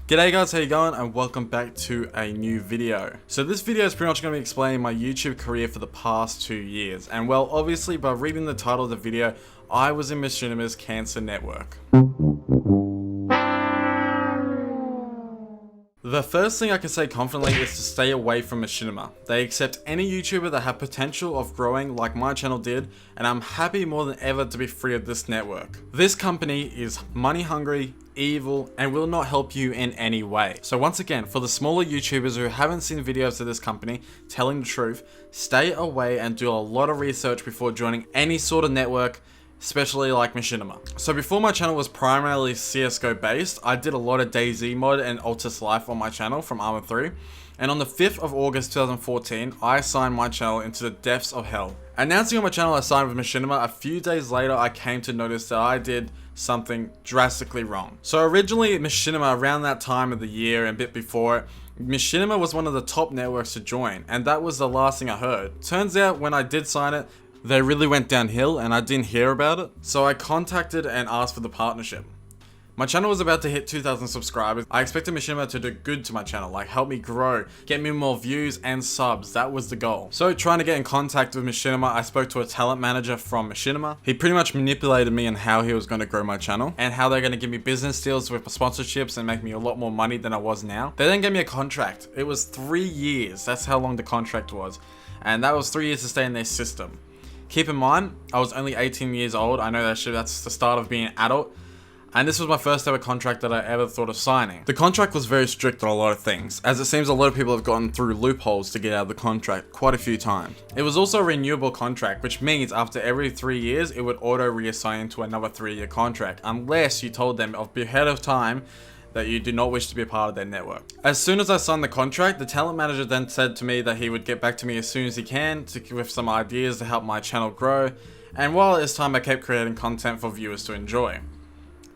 G'day guys, how you going? And welcome back to a new video. So this video is pretty much going to be explaining my YouTube career for the past 2 years. And well, obviously by reading the title of the video, I was in Machinima's cancer network. The first thing I can say confidently is to stay away from Machinima. They accept any YouTuber that have potential of growing like my channel did, and I'm happy more than ever to be free of this network. This company is money hungry, evil, and will not help you in any way. So once again, for the smaller YouTubers who haven't seen videos of this company telling the truth, stay away and do a lot of research before joining any sort of network, especially like Machinima. So before my channel was primarily CSGO based, I did a lot of DayZ mod and Altus Life on my channel from Arma 3. And on the 5th of August 2014, I signed my channel into the depths of hell. Announcing on my channel I signed with Machinima, a few days later I came to notice that I did something drastically wrong. So originally Machinima, around that time of the year and a bit before it, Machinima was one of the top networks to join, and that was the last thing I heard. Turns out when I did sign it, they really went downhill and I didn't hear about it. So I contacted and asked for the partnership. My channel was about to hit 2,000 subscribers. I expected Machinima to do good to my channel, like help me grow, get me more views and subs. That was the goal. So trying to get in contact with Machinima, I spoke to a talent manager from Machinima. He pretty much manipulated me on how he was going to grow my channel and how they're going to give me business deals with sponsorships and make me a lot more money than I was now. They then gave me a contract. It was 3 years. That's how long the contract was. And that was 3 years to stay in their system. Keep in mind, I was only 18 years old. I know that's the start of being an adult. And this was my first ever contract that I ever thought of signing. The contract was very strict on a lot of things, as it seems a lot of people have gotten through loopholes to get out of the contract quite a few times. It was also a renewable contract, which means after every 3 years, it would auto reassign to another 3-year contract, unless you told them ahead of time that you do not wish to be a part of their network. As soon as I signed the contract, the talent manager then said to me that he would get back to me as soon as he can with some ideas to help my channel grow, and while at this time I kept creating content for viewers to enjoy.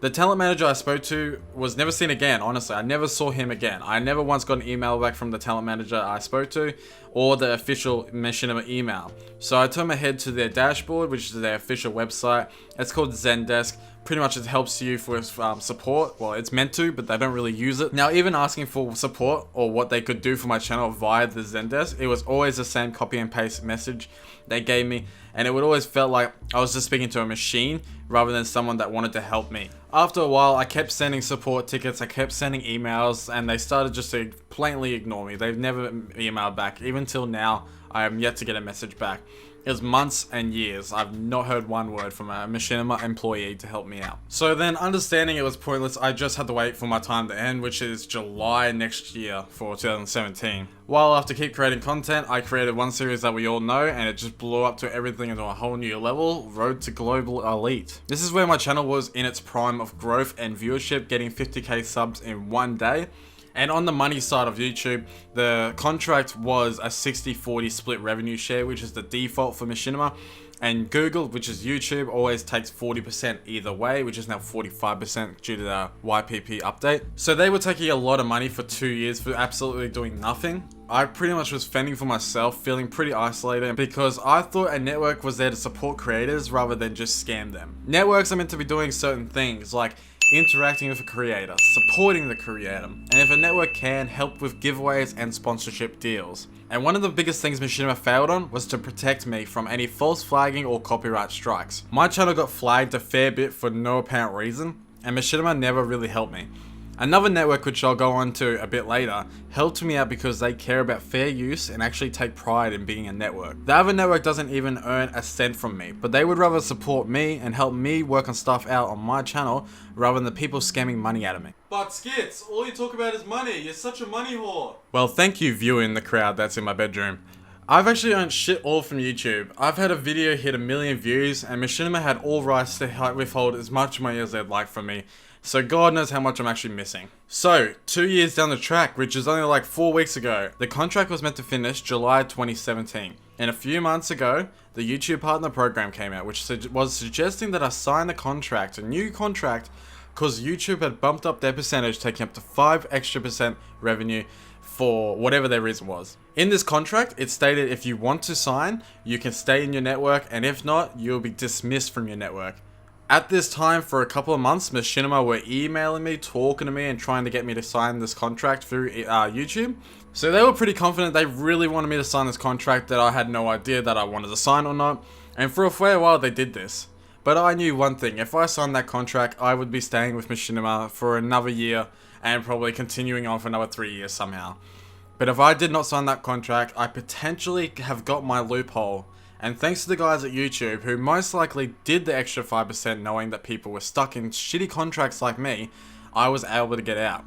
The talent manager I spoke to was never seen again, honestly. I never saw him again. I never once got an email back from the talent manager I spoke to or the official Machinima email. So I turned my head to their dashboard, which is their official website. It's called Zendesk. Pretty much it helps you with support. Well, it's meant to, but they don't really use it. Now, even asking for support or what they could do for my channel via the Zendesk, it was always the same copy and paste message they gave me, and it would always felt like I was just speaking to a machine rather than someone that wanted to help me. After a while, I kept sending support tickets, I kept sending emails, and they started just to blatantly ignore me. They've never emailed back. Even till now, I am yet to get a message back. It was months and years. I've not heard one word from a Machinima employee to help me out. So then, understanding it was pointless, I just had to wait for my time to end, which is July next year for 2017. While after keep creating content, I created one series that we all know, and it just blew up to everything into a whole new level, Road to Global Elite. This is where my channel was in its prime of growth and viewership, getting 50k subs in one day. And on the money side of YouTube, the contract was a 60-40 split revenue share, which is the default for Machinima. And Google, which is YouTube, always takes 40% either way, which is now 45% due to the YPP update. So they were taking a lot of money for 2 years for absolutely doing nothing. I pretty much was fending for myself, feeling pretty isolated because I thought a network was there to support creators rather than just scam them. Networks are meant to be doing certain things like interacting with a creator, supporting the creator, and if a network can, help with giveaways and sponsorship deals. And one of the biggest things Machinima failed on was to protect me from any false flagging or copyright strikes. My channel got flagged a fair bit for no apparent reason, and Machinima never really helped me. Another network, which I'll go on to a bit later, helped me out because they care about fair use and actually take pride in being a network. The other network doesn't even earn a cent from me, but they would rather support me and help me work on stuff out on my channel rather than the people scamming money out of me. But Skits, all you talk about is money. You're such a money whore. Well, thank you, viewing the crowd that's in my bedroom. I've actually earned shit all from YouTube. I've had a video hit 1 million views, and Machinima had all rights to withhold as much money as they'd like from me. So God knows how much I'm actually missing. So, 2 years down the track, which is only like 4 weeks ago, the contract was meant to finish July 2017. And a few months ago, the YouTube Partner Program came out, which was suggesting that I sign a new contract, because YouTube had bumped up their percentage, taking up to 5% extra revenue for whatever their reason was. In this contract, it stated if you want to sign, you can stay in your network, and if not, you'll be dismissed from your network. At this time, for a couple of months, Machinima were emailing me, talking to me, and trying to get me to sign this contract through YouTube. So they were pretty confident they really wanted me to sign this contract that I had no idea that I wanted to sign or not. And for a fair while, they did this. But I knew one thing, if I signed that contract, I would be staying with Machinima for another year and probably continuing on for another 3 years somehow. But if I did not sign that contract, I potentially have got my loophole. And thanks to the guys at YouTube, who most likely did the extra 5% knowing that people were stuck in shitty contracts like me, I was able to get out.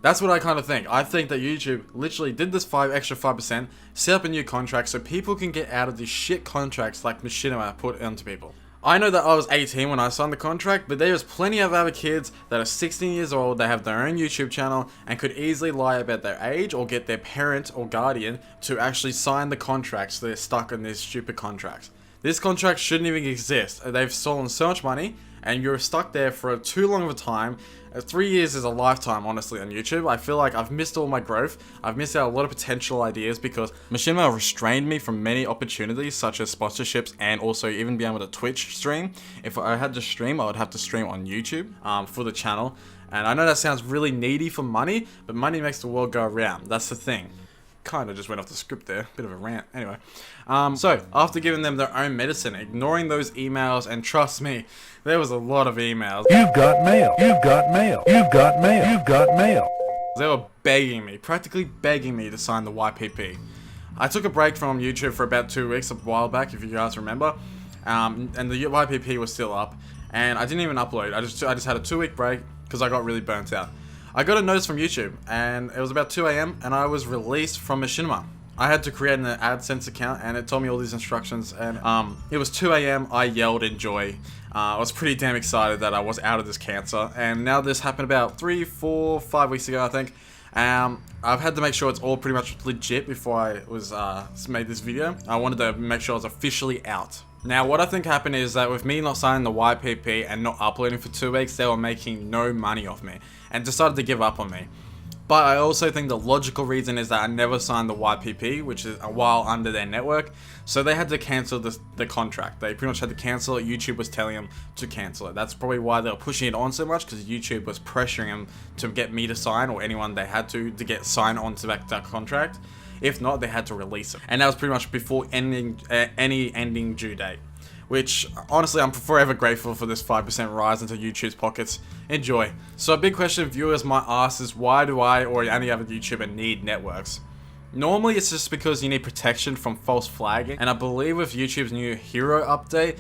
That's what I kind of think. I think that YouTube literally did this extra 5%, set up a new contract so people can get out of these shit contracts like Machinima put onto people. I know that I was 18 when I signed the contract, but there's plenty of other kids that are 16 years old, they have their own YouTube channel, and could easily lie about their age or get their parent or guardian to actually sign the contract so they're stuck in these stupid contracts. This contract shouldn't even exist. They've stolen so much money, and you're stuck there for too long of a time. 3 years is a lifetime, honestly, on YouTube. I feel like I've missed all my growth. I've missed out a lot of potential ideas because Machinima restrained me from many opportunities, such as sponsorships and also even being able to Twitch stream. If I had to stream, I would have to stream on YouTube for the channel. And I know that sounds really needy for money, but money makes the world go around. That's the thing. Kind of just went off the script there, bit of a rant. Anyway, so after giving them their own medicine, ignoring those emails, and trust me, there was a lot of emails. You've got mail. You've got mail. You've got mail. You've got mail. They were begging me, practically begging me to sign the YPP. I took a break from YouTube for about 2 weeks a while back, if you guys remember, and the YPP was still up, and I didn't even upload. I just had a 2-week break because I got really burnt out. I got a notice from YouTube, and it was about 2 AM, and I was released from Machinima. I had to create an AdSense account, and it told me all these instructions, and it was 2 AM, I yelled in joy. I was pretty damn excited that I was out of this cancer, and now this happened about 3, 4, 5 weeks ago, I think. I've had to make sure it's all pretty much legit before I was made this video. I wanted to make sure I was officially out. Now, what I think happened is that with me not signing the YPP and not uploading for 2 weeks, they were making no money off me and decided to give up on me. But I also think the logical reason is that I never signed the YPP, which is a while under their network, so they had to cancel the contract. They pretty much had to cancel it. YouTube was telling them to cancel it. That's probably why they were pushing it on so much, because YouTube was pressuring them to get me to sign, or anyone they had to get signed onto that contract. If not, they had to release it. And that was pretty much before any ending due date. Which, honestly, I'm forever grateful for this 5% rise into YouTube's pockets. Enjoy. So a big question viewers might ask is, why do I or any other YouTuber need networks? Normally, it's just because you need protection from false flagging. And I believe with YouTube's new hero update,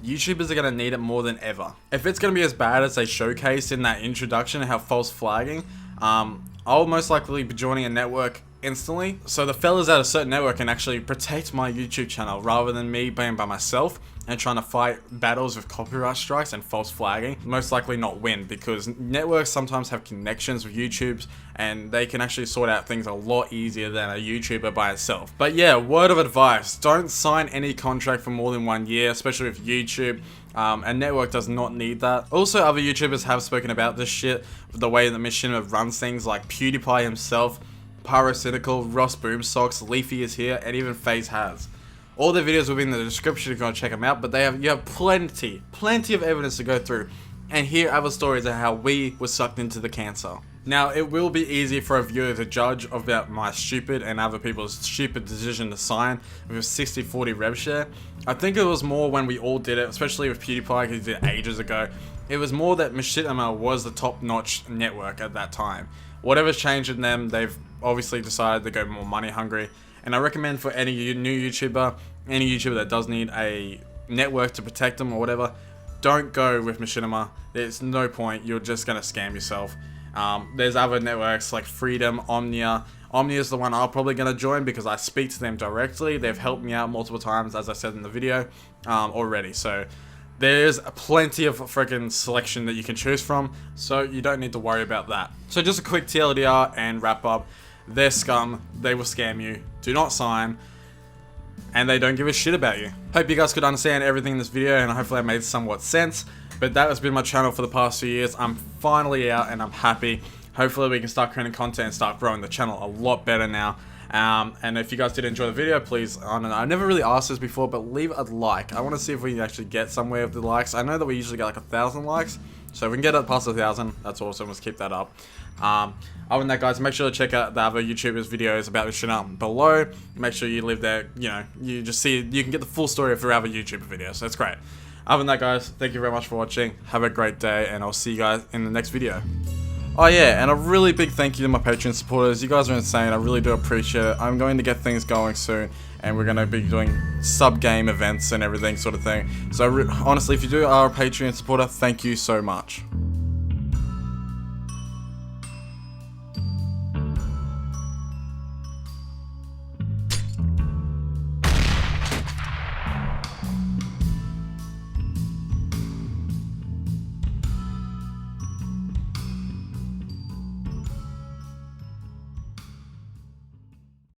YouTubers are going to need it more than ever. If it's going to be as bad as they showcased in that introduction, how false flagging, I'll most likely be joining a network instantly, so the fellas at a certain network can actually protect my YouTube channel rather than me being by myself and trying to fight battles with copyright strikes and false flagging. Most likely not win, because networks sometimes have connections with YouTubes and they can actually sort out things a lot easier than a YouTuber by itself. But yeah, word of advice, don't sign any contract for more than 1 year, especially with YouTube. A network does not need that. Also, other YouTubers have spoken about this shit, the way that Machinima runs things, like PewDiePie himself, Pyrocynical, Ross Boomsocks, Leafy is here, and even FaZe has. All their videos will be in the description if you want to check them out, but you have plenty of evidence to go through and hear other stories of how we were sucked into the cancer. Now, it will be easy for a viewer to judge about my stupid and other people's stupid decision to sign with a 60-40 rev share. I think it was more when we all did it, especially with PewDiePie, because he did it ages ago. It was more that Machinima was the top-notch network at that time. Whatever's changed in them, they've obviously decided to go more money hungry. And I recommend for any new YouTuber, any YouTuber that does need a network to protect them or whatever, don't go with Machinima. There's no point. You're just going to scam yourself. There's other networks like Freedom, Omnia. Omnia is the one I'm probably going to join because I speak to them directly. They've helped me out multiple times, as I said in the video already. So there's plenty of freaking selection that you can choose from, so you don't need to worry about that. So just a quick TLDR and wrap up. They're scum, they will scam you, do not sign, and they don't give a shit about you. Hope you guys could understand everything in this video, and hopefully I made somewhat sense. But that has been my channel for the past few years. I'm finally out and I'm happy. Hopefully we can start creating content and start growing the channel a lot better now. And if you guys did enjoy the video, please, I don't know, I never really asked this before, but leave a like. I want to see if we can actually get somewhere with the likes. I know that we usually get like 1,000 likes, so if we can get it past 1,000, that's awesome. Let's keep that up. Other than that, guys, make sure to check out the other YouTubers' videos about this channel below. Make sure you live there, you know, you just see, you can get the full story of their other YouTuber videos, so that's great. Other than that, guys, thank you very much for watching. Have a great day, and I'll see you guys in the next video. Oh yeah, and a really big thank you to my Patreon supporters. You guys are insane. I really do appreciate it. I'm going to get things going soon, and we're going to be doing sub-game events and everything sort of thing. So honestly, if you are a Patreon supporter, thank you so much.